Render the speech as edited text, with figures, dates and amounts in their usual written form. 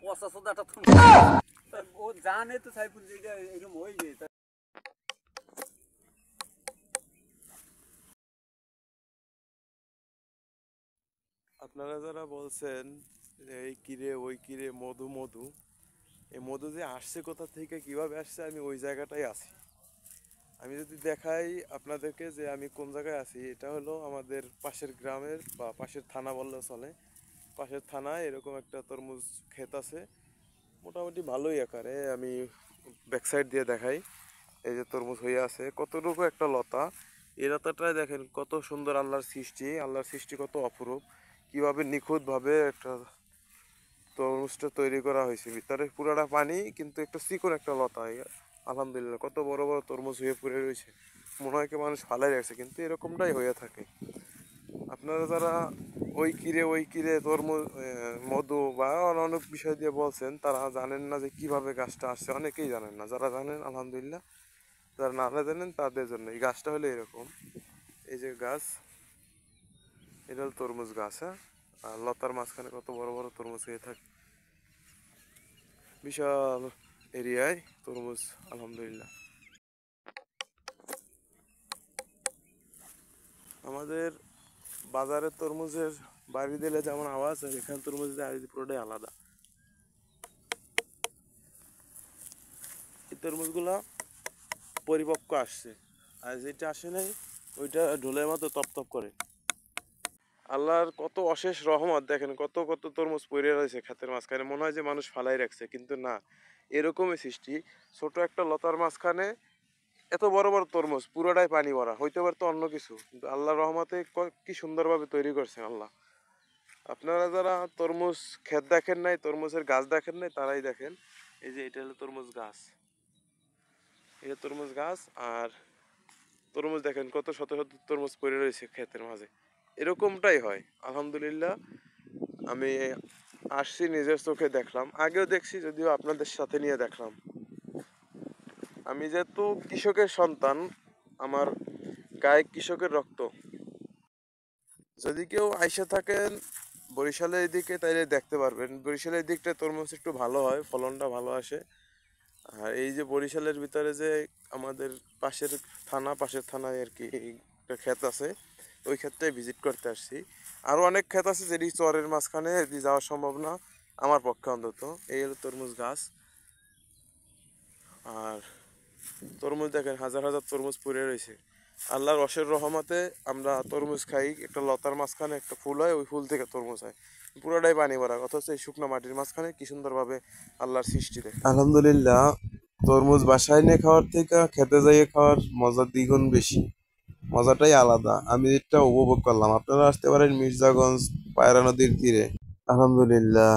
পচা সোদা একটা ও জানে তো সাইফুল যে এটা এরকম হইবে। আপনারা যারা বলছেন যে এই কিরে ওই কিরে মধু মধু, এই মধু যে আসছে কোথা থেকে কিভাবে আসছে, আমি ওই জায়গাটাই আছি। আমি যদি দেখাই আপনাদেরকে যে আমি কোন জায়গায় আছি, এটা হলো আমাদের পাশের গ্রামের বা পাশের থানা বললে চলে। পাশের থানায় এরকম একটা তরমুজ ক্ষেত আছে, মোটামুটি ভালোই আকারে। আমি ব্যাক সাইড দিয়ে দেখাই, এই যে তরমুজ হয়ে আছে, কতটুকু একটা লতা। এই লতাটায় দেখেন কত সুন্দর আল্লাহর সৃষ্টি, আল্লাহর সৃষ্টি কত অপরূপ, কিভাবে নিখুঁতভাবে একটা তরমুজটা তৈরি করা হয়েছে। ভিতরে পুরাটা পানি, কিন্তু একটা চিকন একটা লতা। আলহামদুলিল্লাহ কত বড় বড় তরমুজ হয়ে পড়ে রয়েছে, মনে হয় কি মানুষ ফালাই রাখছে, কিন্তু এরকমটাই হয়ে থাকে। আপনারা যারা ওই কিরে তরমুজ মধু বা অনেক বিষয় দিয়ে বলছেন, তারা জানেন না যে কিভাবে গাছটা আসছে। অনেকেই জানেন না, যারা জানেন আলহামদুলিল্লাহ, যারা না জানেন তাদের জন্য এই গাছটা হলো এরকম। এই যে গাছ, এটা হলো তরমুজ গাছ। হ্যাঁ, আর লতার মাঝখানে কত বড় বড় তরমুজ হয়ে থাকে, বিশাল এরিয়ায় তরমুজ আলহামদুলিল্লাহ। আমাদের বাজারের তরমুজের বাড়ি দিলে যেমন আওয়াজ, আর এখানে তরমুজের আওয়াজ পুরোটাই আলাদা। এই তরমুজগুলো পরিপক্ক আসছে, আর যেটা আসে নাই ওইটা ঢোলের মতো তপ তপ করে। আল্লাহর কত অশেষ রহমত, দেখেন কত কত তরমুজ পড়ে রয়েছে ক্ষেতের মাঝখানে, মনে হয় যে মানুষ ফালাই রাখছে, কিন্তু না, এরকমই সৃষ্টি। ছোট একটা লতার মাঝখানে এত বড় বড় তরমুজ, পুরোটাই পানি ভরা। হইতে পারতো অন্য কিছু, কিন্তু আল্লাহর রহমতে কি সুন্দরভাবে তৈরি করছেন আল্লাহ। আপনারা যারা তরমুজ ক্ষেত দেখেন নাই, তরমুজের গাছ দেখেন নাই, তারাই দেখেন। এই যে এটা হলো তরমুজ গাছ, এটা তরমুজ গাছ। আর তরমুজ দেখেন কত শত শত তরমুজ পড়ে রয়েছে ক্ষেতের মাঝে। এরকমটাই হয় আলহামদুলিল্লাহ। আমি আসছি, নিজের চোখে দেখলাম, আগেও দেখছি, যদিও আপনাদের সাথে নিয়ে দেখলাম। আমি যেহেতু কৃষকের সন্তান, আমার গায়ে কৃষকের রক্ত। যদি কেউ আইসা থাকেন বরিশালের দিকে, তাইলে দেখতে পারবেন বরিশালের দিকটা তরমুজ একটু ভালো হয়, ফলনটা ভালো আসে। আর এই যে বরিশালের ভিতরে যে আমাদের পাশের থানায় আর কি একটা ক্ষেত আছে, ওই ক্ষেত্রে ভিজিট করতে আসছি। আরও অনেক ক্ষেত আছে যেটি চরের মাঝখানে, এটি যাওয়া সম্ভব না আমার পক্ষে অন্তত। এই হলো তরমুজ গাছ। আর তরমুজ দেখেন হাজার হাজার তরমুজ পড়ে রয়েছে। আল্লাহর অশেষ রহমতে আমরা তরমুজ খাই, একটা লতার মাঝখানে একটা ফুল হয়, ওই ফুল থেকে তরমুজ হয়, পুরোটাই পানি ভরা। অথচ এই শুকনো মাটির মাঝখানে কি সুন্দরভাবে আল্লাহর সৃষ্টি দেখে। আলহামদুলিল্লাহ, তরমুজ বাসায় নিয়ে খাওয়ার থেকে খেতে যাইয়ে খাওয়ার মজা দ্বিগুণ বেশি, মজাটাই আলাদা। আমি এটা উপভোগ করলাম। আপনারা আসতে পারেন মির্জাগঞ্জ পায়রা নদীর তীরে। আলহামদুলিল্লাহ।